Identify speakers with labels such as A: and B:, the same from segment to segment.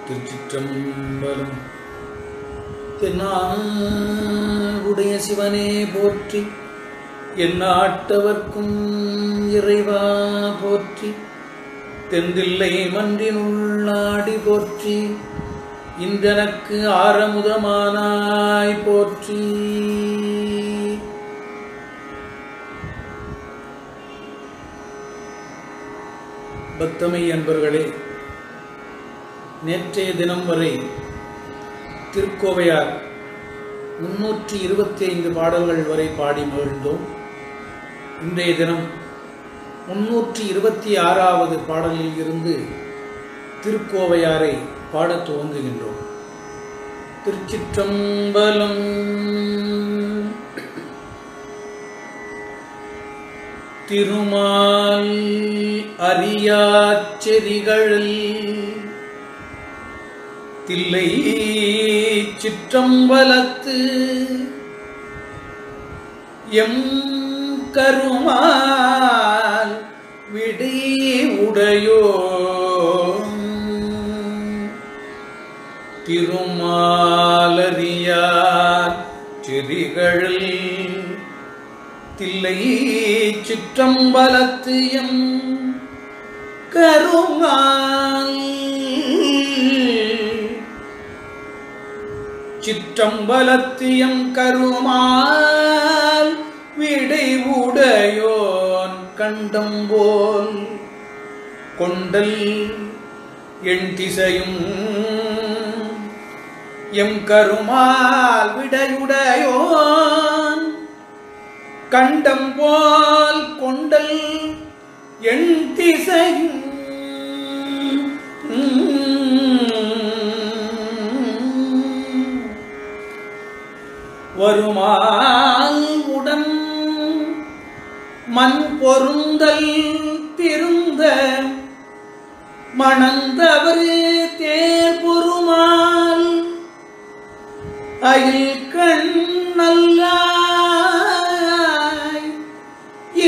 A: திருச்சிற்றம்பலம். தென்னாடுடைய சிவனே போற்றி, எந்நாட்டவர்க்கும் இறைவா போற்றி, தெந்தில்லை மன்றினுள்ளாடி போற்றி, இன்றனக்கு ஆரமுதமானாய் போற்றி. பக்தமை அன்பர்களே, நேற்றைய தினம் வரை திருக்கோவையார் 325 பாடல்கள் வரை பாடி மகிழ்ந்தோம். இன்றைய தினம் 326வது பாடலில் இருந்து திருக்கோவையாரை பாடத் துவங்குகின்றோம். திருச்சிற்றம்பலம். திருமால் அறியாச்செறிகளில் தில்லை சிற்றம்பலத்து எம் கருமால் விடை உடையோ திருமாலறியார் செறிகளில் தில்லை சிற்றம்பலத்து எம் கருமால் சிற்றம்பலத்து எம் கருமால் விடை உடையோன் கண்டம்போல் கொண்டல் எண் திசையும் எம் கருமால் விடையுடையோன் கண்டம்போல் கொண்டல் எண் திசையும் வருமால் உடன் மண் பொருந்தல் திருந்த மணந்தவர் தேர் பொருமால் அயில் கண்ணல்லாய்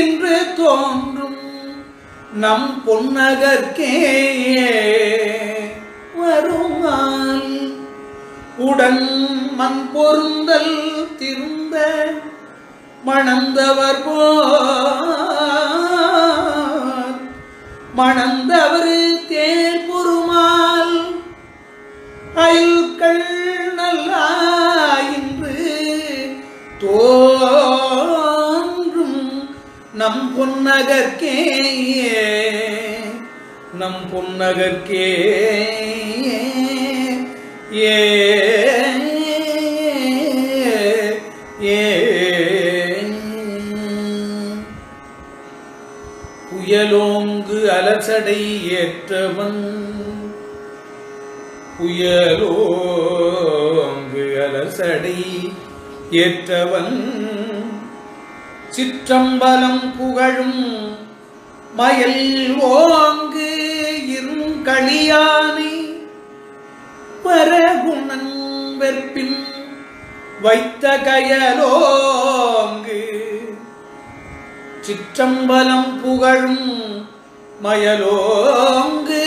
A: இன்று தோன்றும் நம் பொன்னகர்க்கே வருமால் உடன் மண் பொருந்தல் திருந்த மணந்தவர் போர் மணந்தவர் தேர் பொருமால் அயல்கள் நல்லாயின்று தோன்றும் நம் பொன்னகர்க்கே நம் பொன்னகர்க்கே ஏ புயலோங்கு அலசடை ஏற்றவன் புயலோங்கு அலசடை ஏற்றவன் சிற்றம்பலம் புகழும் மயல் ஓங்கு இருங்களியானை பரகுணன் வெற்பின் வைத்த கயலோங்கு சிற்றம்பலம் புகழும் மயலோங்கு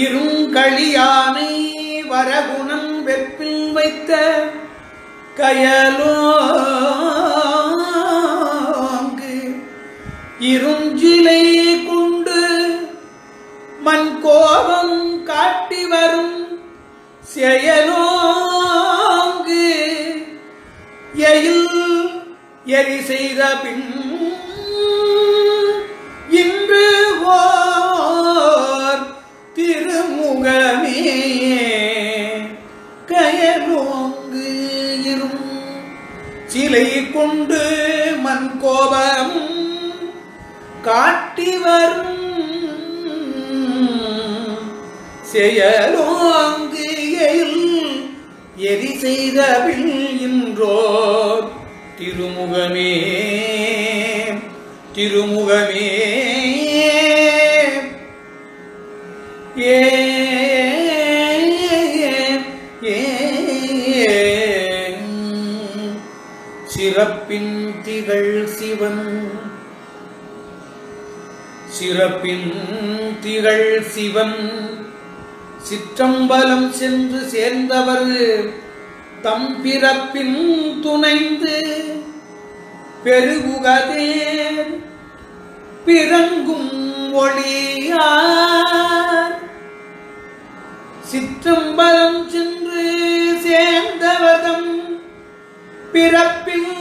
A: இருங்களியானை வரகுணன் வெற்பில் வைத்த கயலோங்கு இருஞ்சிலை கொண்டு மண் கோபம் காட்டி வரும் செயலோங்கு எயில் எரி செய்த பின் இன்று ஓர் திருமுகமே கயலோங்கு இரும் சிலை கொண்டு மண் கோபம் காட்டி வரும் செயலோங்கு எரி செய்த பின் இன்றோர் திருமுகமே திருமுகமே ஏ சிறப்பின் திகழ் சிவன் சிறப்பின் திகழ் சிவன் சிற்றம்பலம் சென்று சேர்ந்தவர் தம் பிறப்பின் துணைந்து பெருகுகதேர் பிறங்கும் ஒளியார். சிற்றம்பலம் சென்று சேர்ந்தவதம் பிறப்பில்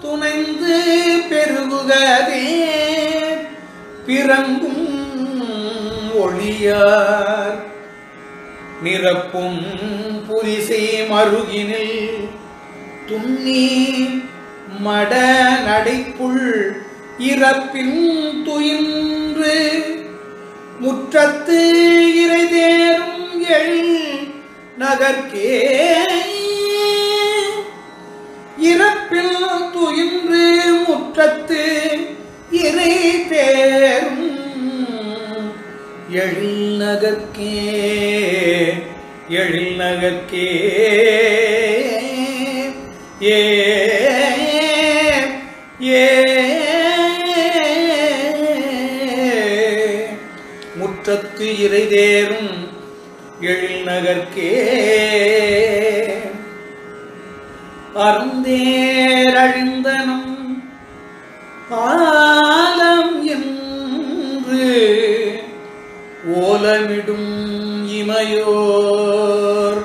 A: துணைந்து பெருகுகதேர் பிறங்கும் ஒளியார். நிரப்பும் புரிசை மருகினில் துண்ணி மட நடைப்புள் இறப்பின் துயின்று முற்றத்து இறைதேரும் எழில் நகர்க்கே. இறப்பில் துயின்று முற்றத்து இறை தேரும் எழில் நகர்க்கே. எழில் நகர்க்கே ஏ ஏ முற்றத்து இறைதேரும் எழில் நகர்க்கே. அருந்தேரழிந்தனம் ஆலம் என்று ஓலமிடும் இமையோர்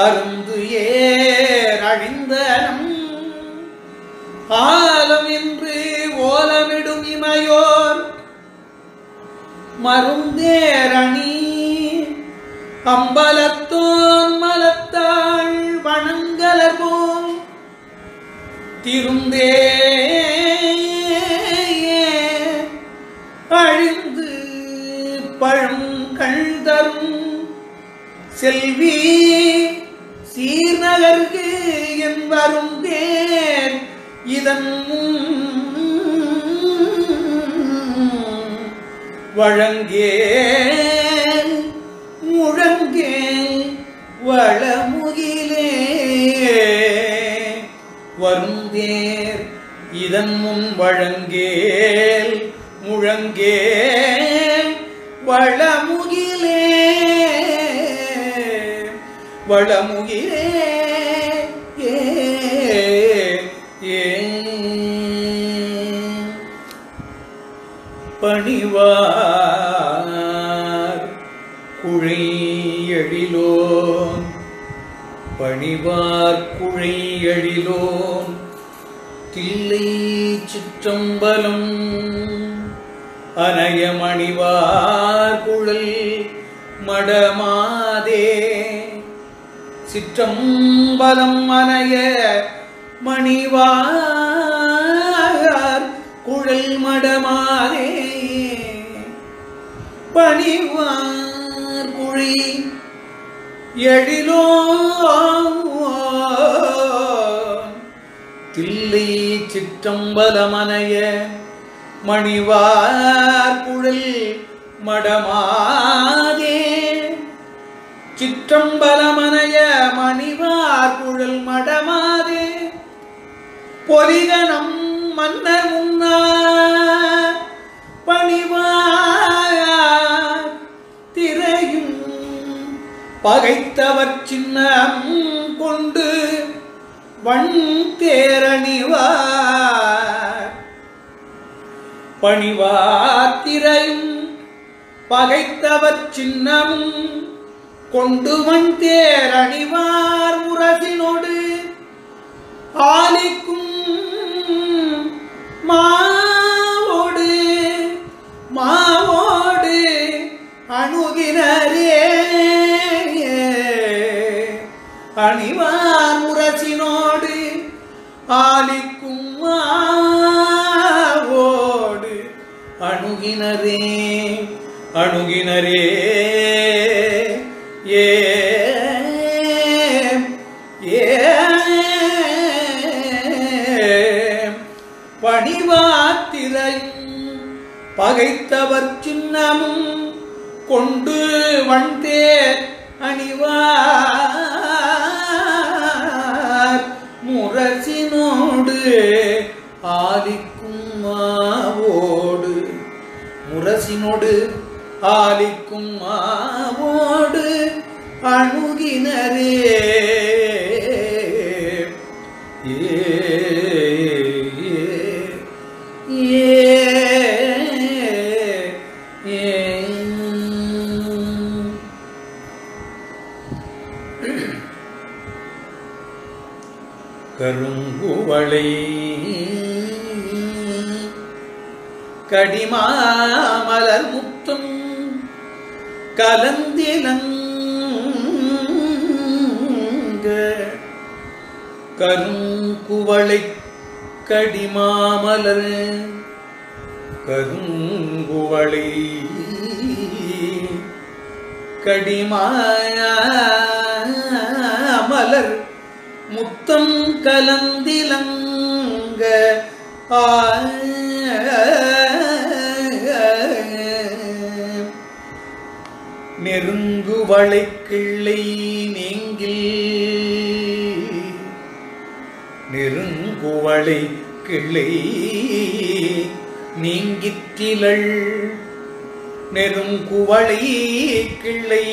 A: அருந்து ஏர் அழிந்தனம் ஆலம் என்று ஓலமிடும் இமையோர் மருந்தேரணி அம்பலத்தோன் மலத்தாள் வணங்கலர் போல் திருந்தே அழிந்து பழம் கழ்தரும் செல்வி சீர்நகர்கு என் வருந்தேன் இதன் வழங்கே முழங்கே வளமுகிலே. வருந்தேர் இதன் முன் வழங்கேல் முழங்கேல் வளமுகிலே. வளமுகிலே ஏ ஏ பணிவார் குழை எழிலோன் பணிவார் குழை எழிலோன் தில்லை சிற்றம்பலம் அனயமணிவார் குழல் மடமாதே. சிற்றம்பலம் அனய மணிவார் குழல் மடமாதே. பணிவார் குழி எழிலோ தில்லை சிற்றம்பலமனைய மணிவார் குழல் மடமாதே. சிற்றம்பலமனைய மணிவார் குழல் மடமாதே. பொலிகனம் மன்னர் முன்னார் பணிவார் திரையும் பகைத்தவர் சின்னம் கொண்டு வண் தேரணிவார். பணிவார் திரையும் பகைத்தவர் சின்னமும் கொண்டு வண் தேரணிவார். முரசினோடு ஆலிக்கும் மாவோடு மாவோடு அணுகினரே. அணிவார் முரசினோடு ஆலிக்கும் மாவோடு அணுகினரே அணுகினரே. ஏ பணிவாத்திரையும் பகைத்தவர் சின்னமும் கொண்டு வந்தேர் அணிவார். முரசினோடு ஆலிக்கும் மாவோடு ஆலிக்கும் மாவோடு அணுகினரே கருங்குவளை கடிமாமலர் முத்தும் கலந்திலங்க கருங்குவளை கடிமாமலர் கருங்குவளை கடிமாமலர் முத்தம் கலந்திலங்க நெருங்குவளை கிள்ளை நீங்கில் நெருங்குவளை கிள்ளை நீங்கிற்றிலள் நெருங்குவளை கிள்ளை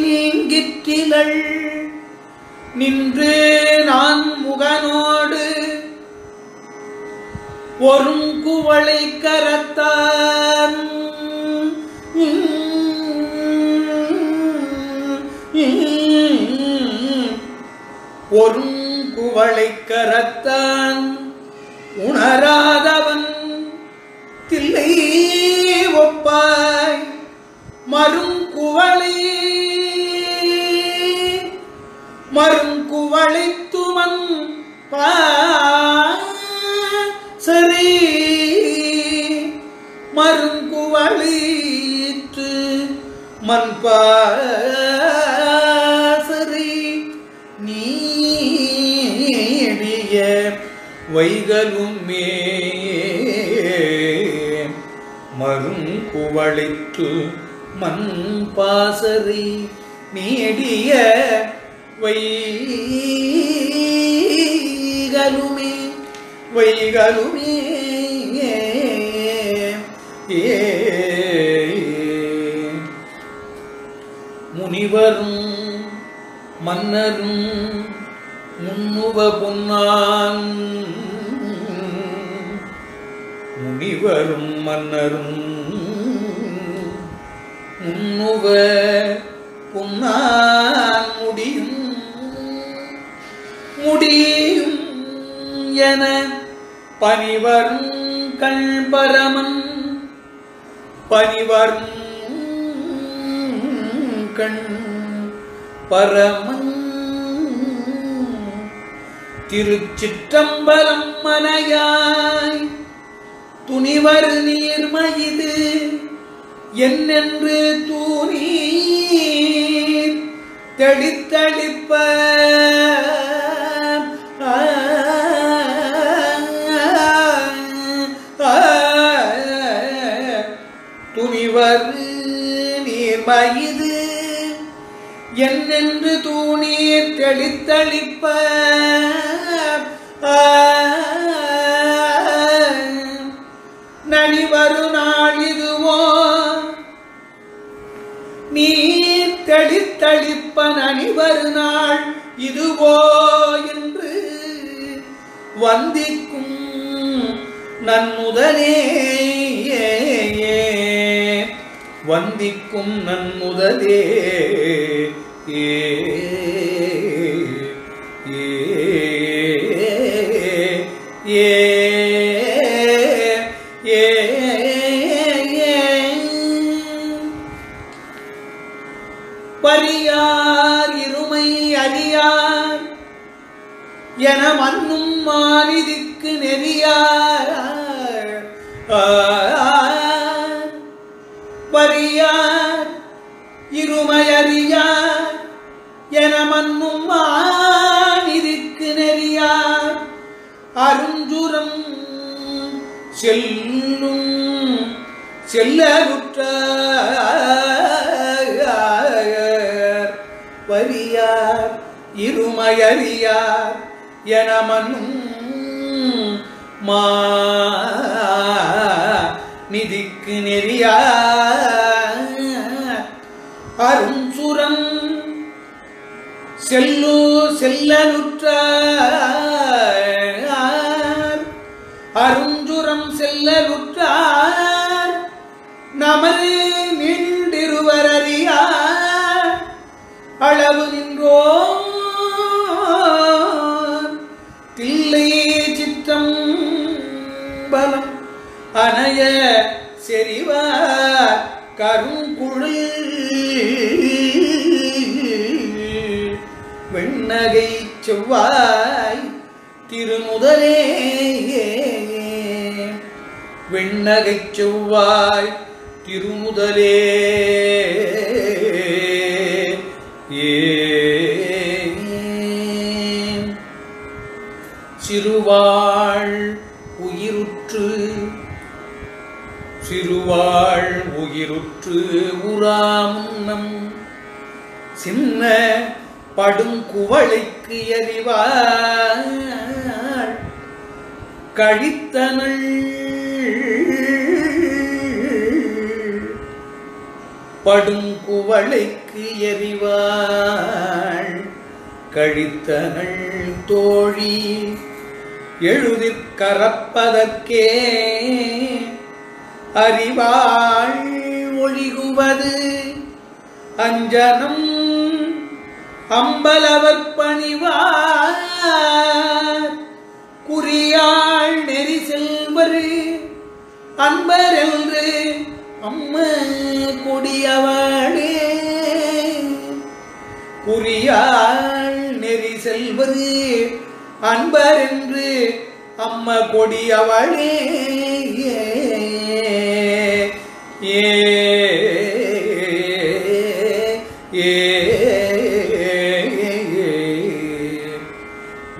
A: நீங்கிற்றிலள் நின்று நான் முகனோடு ஒருங்குவளை கரத்தான் ஒருங்குவளை கரத்தான் உணராதவன் தில்லை ஒப்பாய் மருங்குவளை மருங்குவளை துமன் சரி மருங்குவளித்து மண்பாசரி நீடிய வைகலுமே மருங்குவளித்து மண்பாசரி நீடிய வைகலுமே வைகலுமே முனிவரும் மன்னரும் முன்னுவ பொன்னான் முனிவரும் மன்னரும் முன்னுவ பொன்னான் முடியும் முடியும் என பணிவரும் கண்பரமன் பணிவரும் கண் பரமன் திருச்சிற்றம்பலம் மனையாய் துணிவர் நீர்மயிது என்னென்று தூணீர் தெளித்தளிப்ப துணிவர் நீர்மயிது என்னென்று தூணீர் தெளித்தளிப்ப நனிவரு நாள் இதுவோ நீர் தெளித்தளிப்ப நனிவரு நாள் இதுவோ என்று வந்திக்கும் நன்முதலே வந்திக்கும் நன்முதலே பரியார் இருமை அறியார் என மன்னும் மாநிதிக்கு நெறியார் பரியார் இருமையறியார் என மன்னும் மாநிதிக்கு நெறியார் அருஞ்சுரம் செல்லும் செல்லகுற்ற பரியார் இருமையறியார் என மன்னும் நிதிக்கு நெறியா அருஞ்சுரம் செல்லலுற்றார் அருஞ்சுரம் செல்லலுற்றார் நமது நின்றிருவரறியா அளவு நின்றோ தில்லை சித்தம் பலம் அணைய செறிவார் கருங்குழல் வெண்ணகை செவ்வாய் திருமுதலே வெண்ணகை செவ்வாய் திருமுதலே சிறுவாள் உயிருற்று உராமுன்னம் சின்ன படுங்குவளைக்கு எறிவாள் கழித்தனள் படுங்குவளைக்கு எறிவாள் கழித்தனள் தோழி எழுதிற் கரப்பதற்கே அறிவாள் ஒழிகுவது அஞ்சனம் அம்பலவர் பணிவார் குறியாள் நெறி செல்வர் அன்பர் என்று அம்ம கொடியவளே குறியாள் நெறி செல்வர் அன்பர் என்று அம்ம கொடியவளே ஏ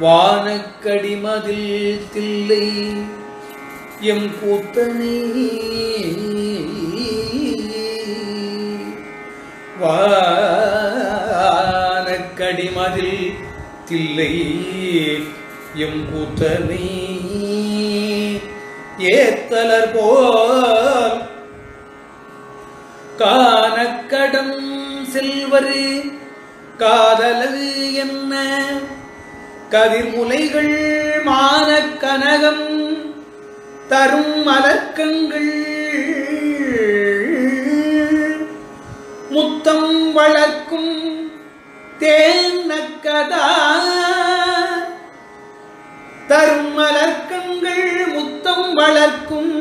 A: வானக்கடிமதில் தில்லை எம் கூத்தனே வானக்கடிமதில் தில்லை எம் கூத்தனே ஏத்தலர் போல் கானக்கடம் செல்வரு காதலது என்ன கதிர்முலைகள் மானக்கனகம் தரும் மலர்க்கங்கள் முத்தம் வளர்க்கும் தேனக்கதா தரும் மலர்க்கங்கள் முத்தம் வளர்க்கும்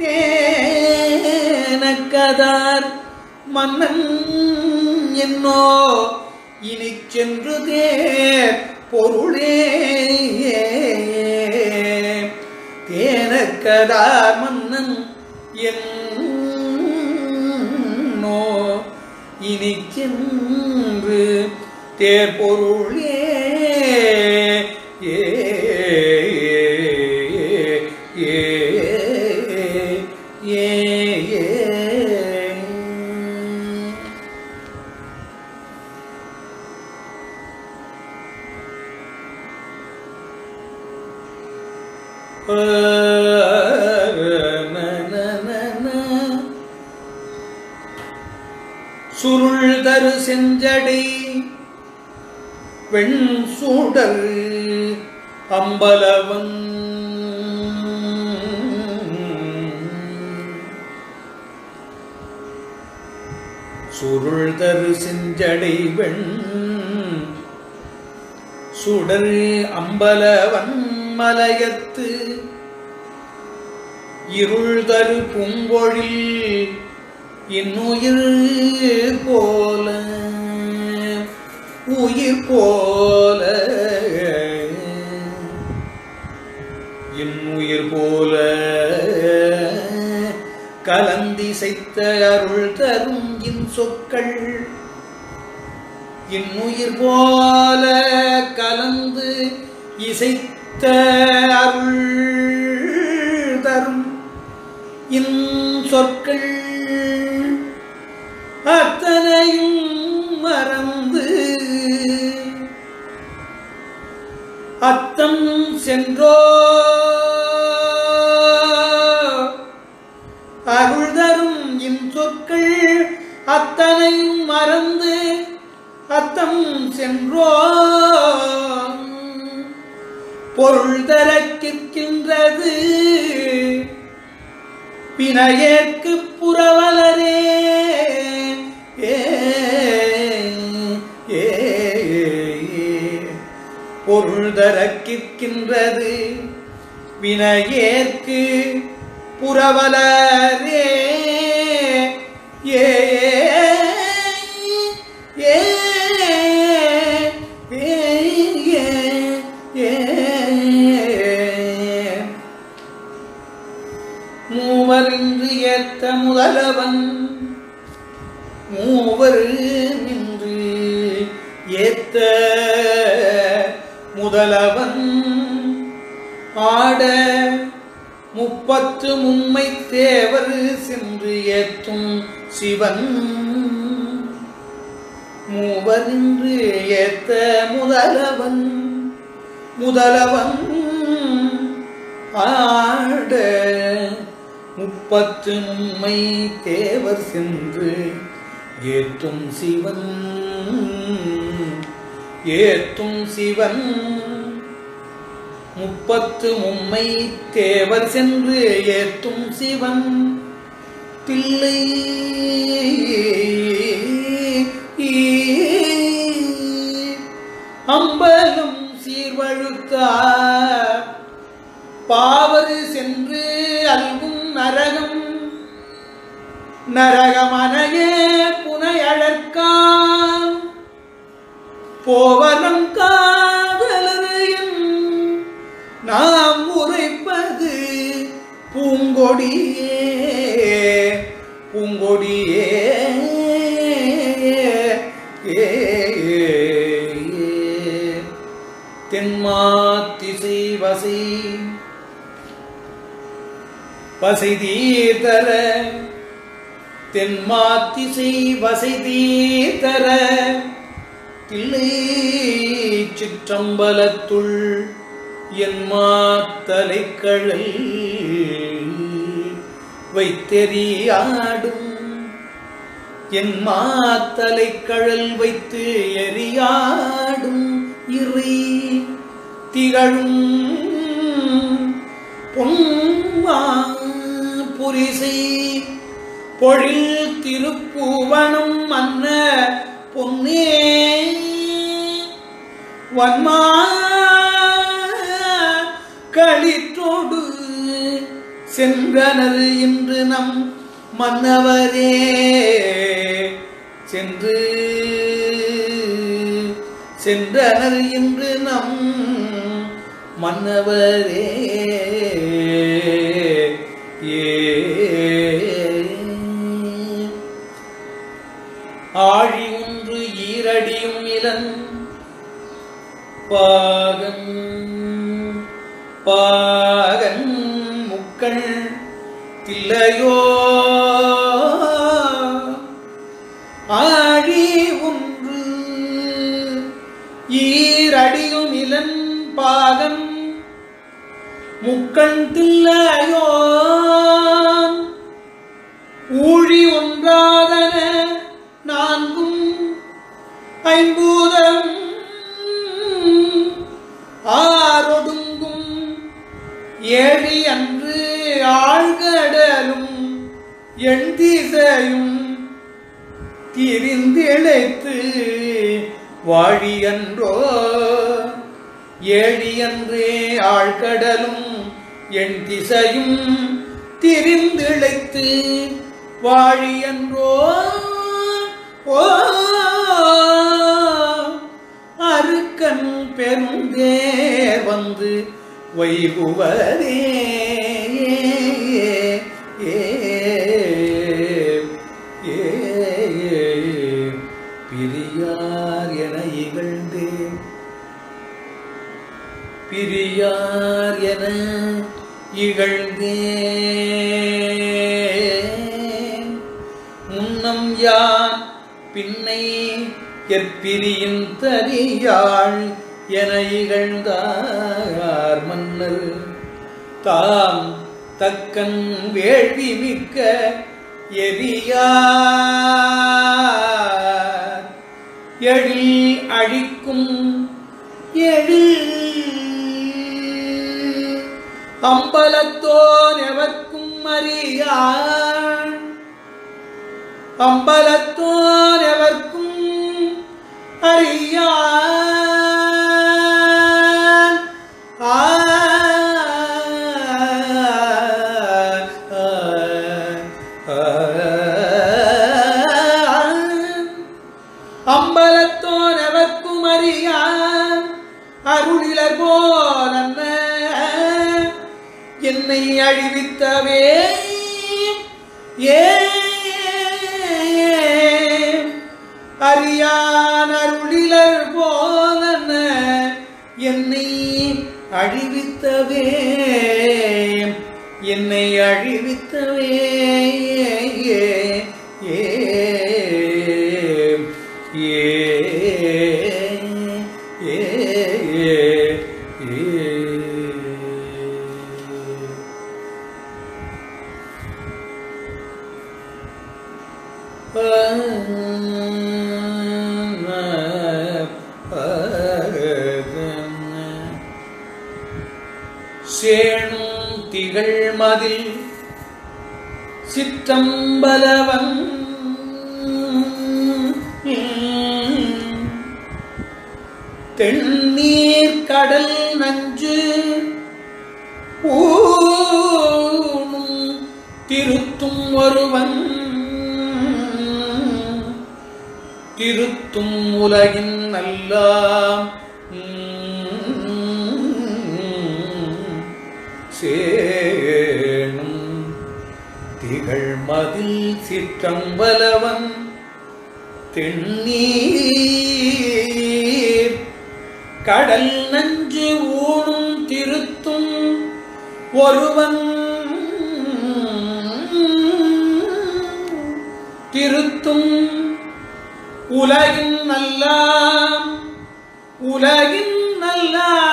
A: தேனக்கதார் மன்னன் என்னோ இனி சென்று தேர் பொருளே தேனக்கதார் மன்னன் என்னோ இனி சென்று தேர் பொருளே சுருள் தரு செஞ்சடை வெண் சூடர் அம்பலவன் சுருள் தரு செஞ்சடை வெண் சுடர் அம்பலவன் மலையத்து இருள் தரு பூங்கொழில் இன்னுயிர் போல உயிர் போல இன்னுயிர் போல கலந்திசைத்த அருள் தரும் இன் சொற்கள் இன்னுயிர் போல கலந்து இசைத்த அருள் தரும் இன் சொற்கள் அத்தனையும் மறந்து அத்தம் சென்றோ அருள் தரும் இன்சொற்கள் அத்தனையும் மறந்து அத்தம் சென்றோ பொருள் தரக்கின்றது வினையேற்கு புறவலரே பொருள் தரக்கின்றது வினையேற்கு புறவலரே மூவரின்று ஏத்த முதலவன் மூவர் நின்று ஏத்த முதலவன் ஆட முப்பத்து மும்மை தேவர் சென்று ஏத்தும் சிவன் மூவரின்று ஏத்த முதலவன் ஆட முப்பத்து மும்மை தேவர் சென்று ஏத்தும் சிவன் முப்பத்து மும்மை தேவர் சென்று ஏத்தும் சிவன் தில்லை அம்பலம் சீர்வழுத்தார் பாவரு சென்று அல்கும் நரகமனையே புனையழற்கான் போவனம் காதலரையும் நாம் உரைப்பது பூங்கொடியே தென்மாத்திசை வசை தீர்த்தர தென்மாத்திசை வசை தீர்த்தர தில்லை சிற்றம்பலத்துள் என் மாத்தலைக்கழல் வைத்தெறியாடும் என் மாத்தலைக்கழல் வைத்து எறியாடும் இறை திகழும் பொன்மா புரிசை பொழில் திருப்புவனம் அன்ன பொன்னே வன்மா களிற்றோடு சென்றனர் இன்று நம் மன்னவரே சென்றனர் இன்று நம் மன்னவரே ஆழி ஒன்று ஈரடியும் இளன் பாகன் முக்கள் தில்லையோ ஆழி ஒன்று ஈரடியும் இளன் பாகன் முக்கள் தில்லையோ ஊழி ஒன்றாதன நான்கும் ஐம்பூதம் ஆரொடுங்கும் ஏழி அன்று ஆழ்கடலும் எண் திசையும் திரிந்திழைத்து வாழியன்றோ ஏழியன்றே ஆழ்கடலும் எண் திசையும் திரிந்திழைத்து வாழியன்றோ அருக்கன் பெருந்தேர் வந்து வைகுவரே பிரியார் என இகழ்ந்தே பிரியார் என இகழ்ந்தே முன்னம் யான் பின்னை எற்பிரியின் தரியாள் என இகழ்ந்தார் மன்னர் தாம் தக்கன் வேள்வி மிக்க எரியார் எழில் அழிக்கும் எழில் அம்பலத்தோன் எவர்க்கும் அறியான் அம்பலத்தோன் எவர்க்கும் அறியான் அம்பலத்தோன் எவர்க்கும் அறியான் அருளிலர் போலன்ன என்னை அழிவித்தவே அறியான் அருளிலர் போலன்ன என்னை அழிவித்தவே என்னை அழிவித்தவே சேணும் திகழ் மதில் சிற்றம்பலவன் தென்னீர் கடல் நஞ்சு ஊனும் திருத்தும் ஒருவன் திருத்தும் உலகின் நல்லாம் சேணும் திகழ் மதில் சிற்றம்பலவன் தென்னீர் கடல் நஞ்சு ஊனும் திருத்தும் ஒருவன் திருத்தும் உலகின் நல்லாம் உலகின் நல்லாம்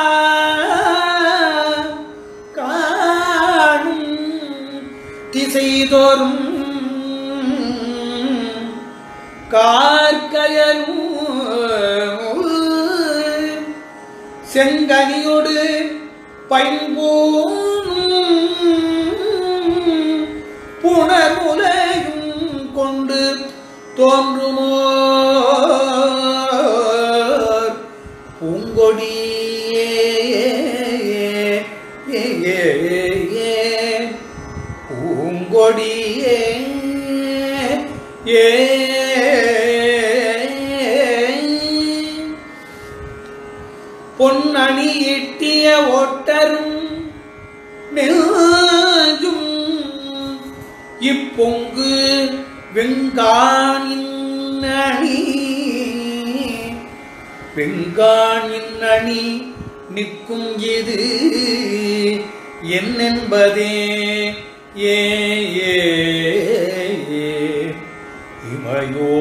A: காணும் திசைதோறும் கார்கயலும் செங்கனியோடு பைம்பூனும் புனர்முலையும் கொண்டு தோன்றுமோ பூங்கொடியே பூங்கொடியே பொன்னணி எட்டிய ஓட்டரும் நெஞ்சும் இப்பொங்கு வெங்கானின் அணி வெங்கானின் அணி நிற்கும் இது என்னென்பதே இமையோ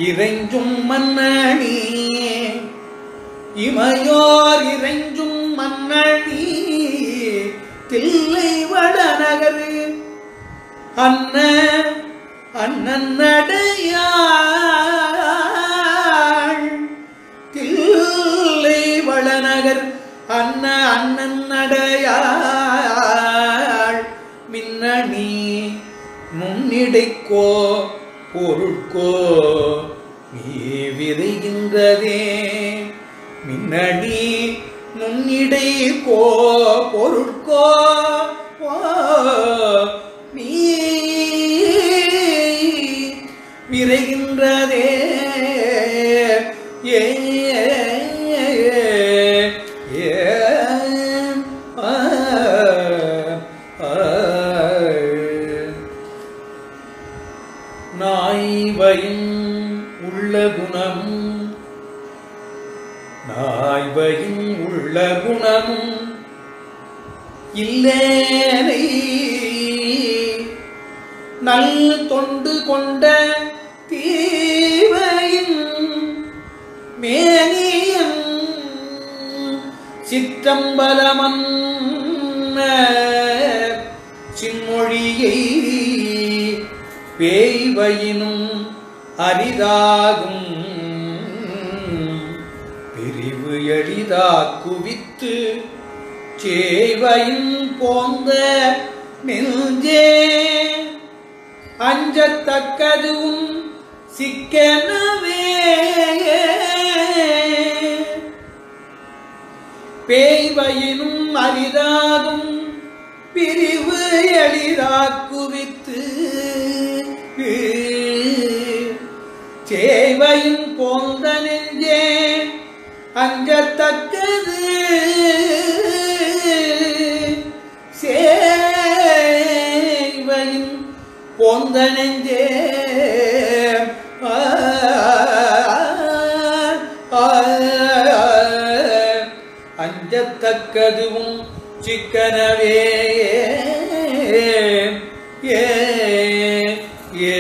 A: இறைஞ்சும் மன்னணி இமையோர் இறைஞ்சும் மன்னணி தில்லை வடநகர் அண்ணன் நடையாள் தில்லை வடநகர் அண்ணன் நடையாள் மின்னணி நுண்ணிடைக்கோ பொருட்கோ நீ விரைகின்றதே மின்னடி நுண்ணிடைக்கோ பொருட்கோ நீ விரைகின்றதே நாய்வயின் உள்ள குணமும் நாய்வயின் உள்ள குணமும் இல்லேனை நல் தொண்டு கொண்ட தீவையின் மேனியன் சிற்றம்பலமன் சொன்ன சின்மொழியை பேய்வயினும் அரிதாகும் பிரிவு எளிதாக்குவித்து சேவையின் போந்த நெஞ்சே அஞ்சத்தக்கதுவும் சிக்கனவே பேய்வயினும் அரிதாகும் பிரிவு எளிதாக்குவித்து சேவையின் போந்த நெஞ்சே அஞ்சத்தக்கது சேவையின் போந்த நெஞ்சே அஞ்சத்தக்கதுவும் சிக்கனவே ஏ ஏ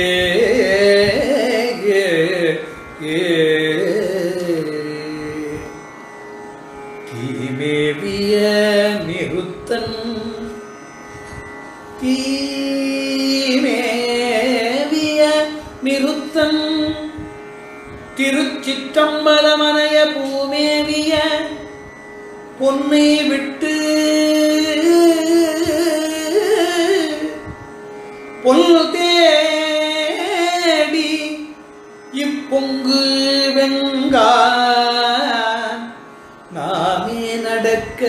A: தீமேவிய நிருத்தன் தீமேவிய நிருத்தன் திருச்சிற்றம்பலமனைய பூமேவிய பொன்னை விட்டு பொல் தேடி இப்பொங்கு வெங்கான் நாமே நடக்க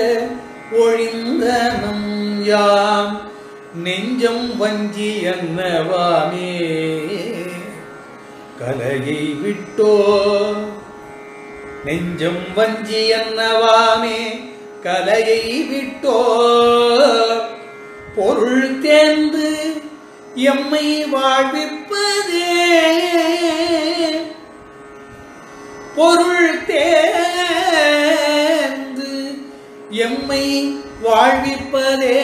A: ஒழிந்த நம் யாம் நெஞ்சம் வஞ்சி என்னவாமே கலையை விட்டோ நெஞ்சம் வஞ்சி என்னவாமே கலையை விட்டோ பொருள் தேர்ந்து எம்மை வாழ்விப்பதே பொருள் தேர்ந்து எம்மை வாழ்விப்பதே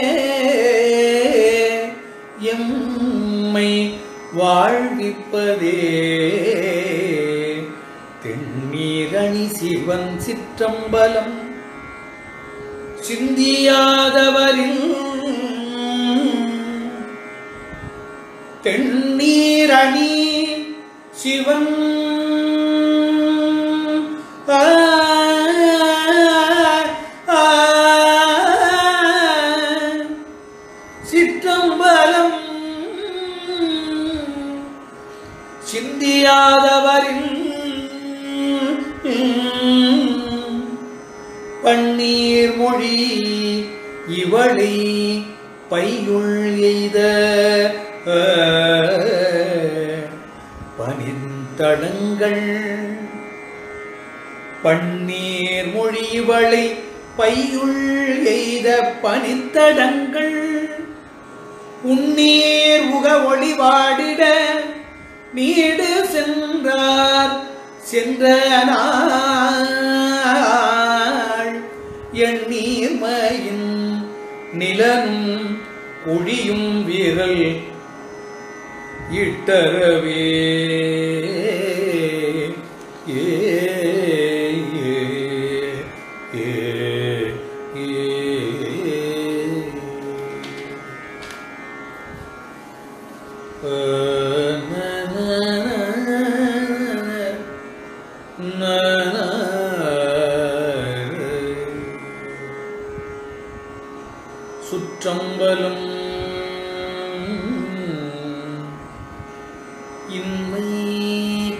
A: எம்மை வாழ்விப்பதே தென்னீரணி சிவன் சிற்றம்பலம் சிந்தியாதவரின் தென்னீரணி சிவன் சிற்றம்பலம் சிந்தியாதவரின் பன்னீர் மொழி இவளை பையுள் எய்த பனித்தடங்கள் பன்னீர் மொழி இவளை பையுள் எய்த பனித்தடங்கள் உன்னீர் உக ஒளிவாடிட நீடு சென்றார் சென்ற நாள் எண்ணீர்மையின் நிலனும் ஒழியும் வீரல் இட்டரவே ஏ சுற்றம்பலம் இன்மை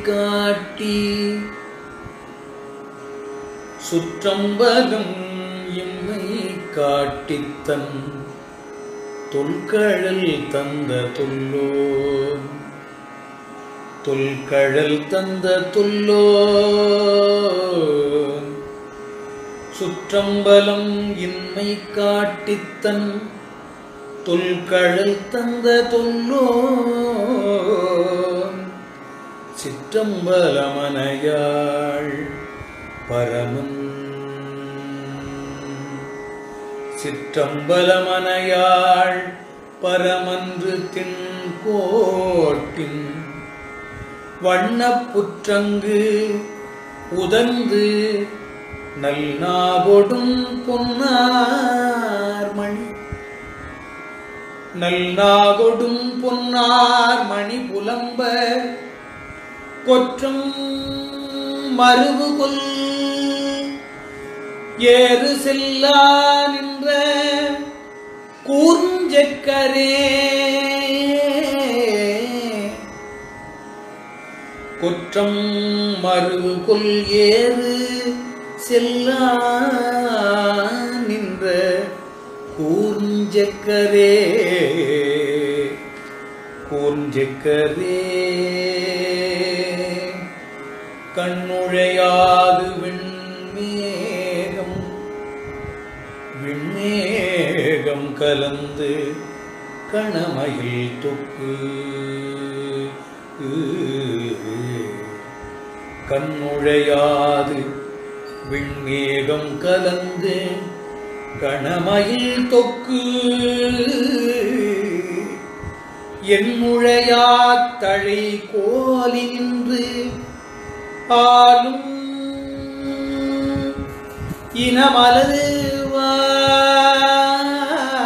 A: காட்டி சுற்றம்பலம் இன்மை காட்டித்தன் தொல்கழல் தந்த தொல்லோ தொல்கழல் தந்த தொல்லோ சுற்றம்பலம் இன்மை காட்டித்தன் தொல்கழல் தந்த தொல்லோ சிற்றம்பலமனையாள் பரமன் சிற்றம்பலமனையாள் பரமன்று தின்கோட்டின் வண்ணப்புற்றங்கு உதந்து நல்நாவொடும் பொன்னார்மணி நல்நாகொடும் பொன்னார் மணி புலம்ப கொற்றும் மருவுகொல் ஏறு செல்லா நின்ற கூர்ஞ்செக்கரே கொற்றம் மருவுகொல் ஏறு செல்லா நின்ற கூர்ஞ்செக்கரே கூர்ஞ்செக்கரே கண்ணுழையாது விண்மேகம் விண்மேகம் கலந்து கணமயில் தொக்கு கண்ணுழையாது விண்மேகம் கலந்து கணமயில் தொக்கு எண்முழையாத் தழை கோலி நின்று ஆளும்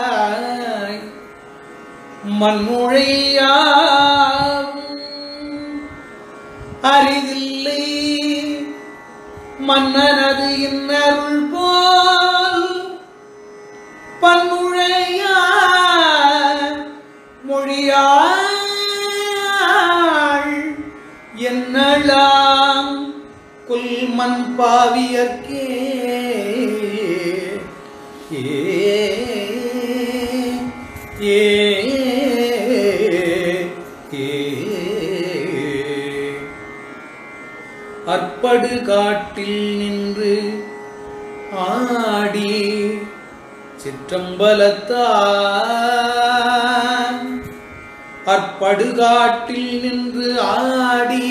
A: இனமலருவாய் மண்ணுழையாவும் அரிதில்லை மன்னனது இன்னருள் போல் பன்னுழையா மொழியாள் என்னளாம் குல்மன் பாவியர்க்கே அற்படு காட்டில் நின்று ஆடி சிற்றம்பலத்தான் அற்படுகாட்டில் நின்று ஆடி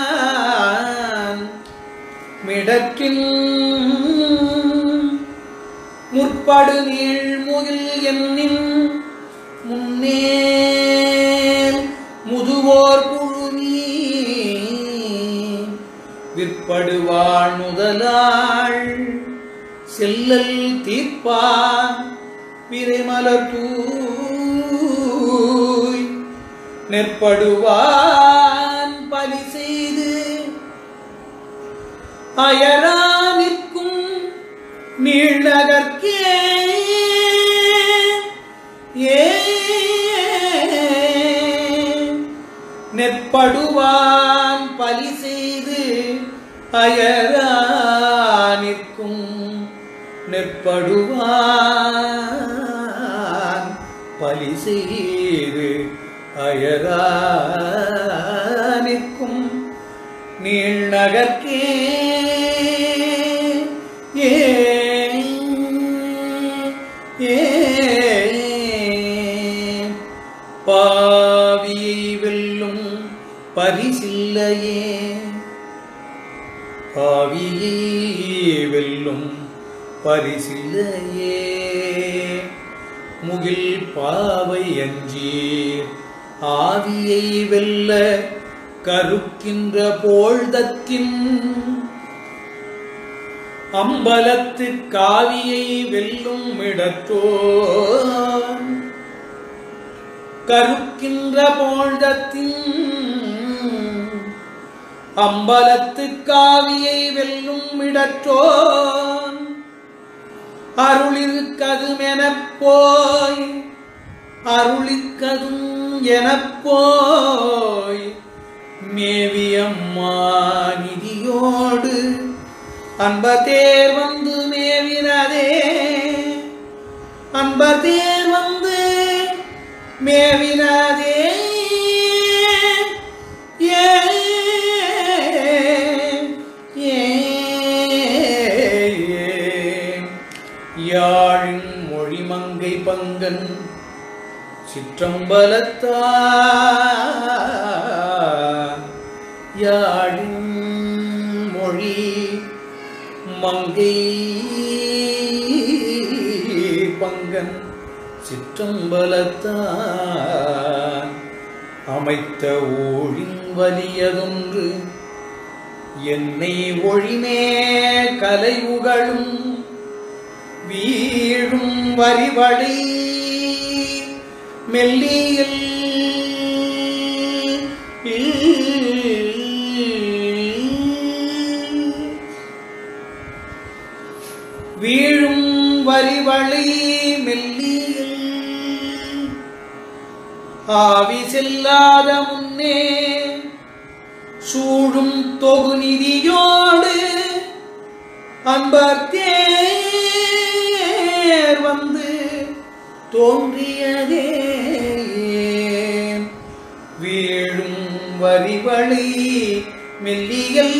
A: சிற்றம்பலத்தான் மிடற்றின் முற்படு நீழ்முகில் என்னின் முன்னேல் முதுவோர் குழுமி விற்படுவாள் முதலாள் செல்லல் தீர்ப்பான் விரைமலர் தூய் நெற்படுவான் பலி செய்து அயரா நிற்கும் நீழ்நகர்க்கே நெற்படுவான் பலி செய்து அயரா நிற்கும் நெற்படுவான் பலி செய்து அயரா நிற்கும் நீழ்நகர்க்கே பாவியை வெல்லும் பரிசில்லையே பாவியை வெல்லும் பரிசில்லையே முகில் பாவை அஞ்சீர் ஆவியை வெல்ல கருக்கின்ற போழ்தத்தின் அம்பலத்து காவியை வெல்லும் இடத்தோன் கருக்கின்ற போழ்தத்தின் அம்பலத்து காவியை வெல்லும் இடத்தோன் அருளிருக்கதும் எனப்போய் அருளிக்கதும் எனப்போய் மேவியம்மா நிதியோடு அன்பதேர் வந்து மேவினதே அன்பதேர் வந்து மேவினதே யாழின் மொழிமங்கை பங்கன் சிற்றம்பலத்தான் யாழின் மொழி மங்கை பங்கன் சிற்றம்பலத்தான் அமைத்த ஊழின் வலியதொன்று என்னை ஒழிமே கலை உகழும் வீழும் வரிவழி மெல்லியில் வீழும் வரிவழி மெல்லியில் ஆவி செல்லாத முன்னே சூழும் தொகுநிதியோடு அன்பர் தேர் வந்து தோன்றியதே வீழும் வரிவழி மெல்லியல்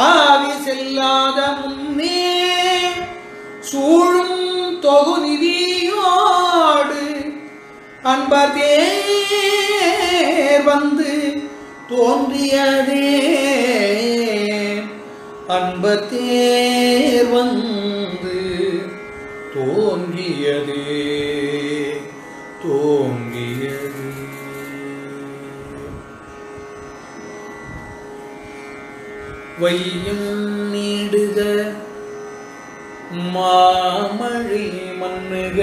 A: ஆவி செல்லாத முன்னே சூழும் தொகுநிதியோடு அன்பர் தேர் வந்து தோன்றியதே அன்பர் தேர் வந்து தோன்றியதே வையும் நீடுக மாமழை மன்னுக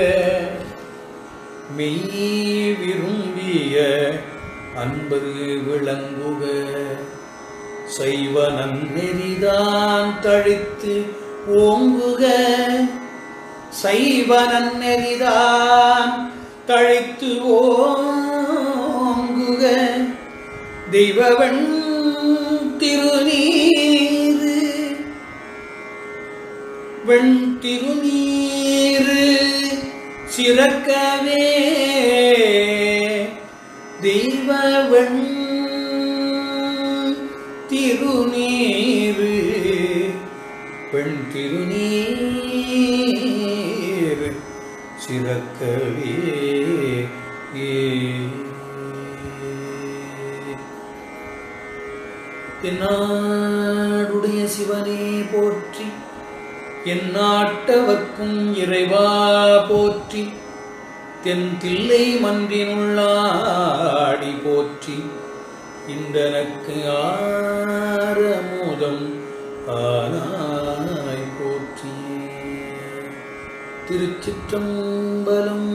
A: மெய் விரும்பிய அன்பது விளங்குக சைவ நன்னெறிதான் தழித்து ஓங்குக சைவ நன்னெறிதான் தழித்து ஓங்குக தெய்வவன் திருநீரு வெண் திருநீரு சிறக்கவே தெய்வவன் திருநீரு பெண் திருநீரு சிறக்கவே தென்னாடுடைய சிவனே போற்றி எந்நாட்டவர்க்கும் இறைவா போற்றி தென் தில்லை மன்றினுள்ளாடி போற்றி இன்றனக்கு ஆரமுதம் ஆனாய் போற்றி திருச்சிற்றம்பலம்.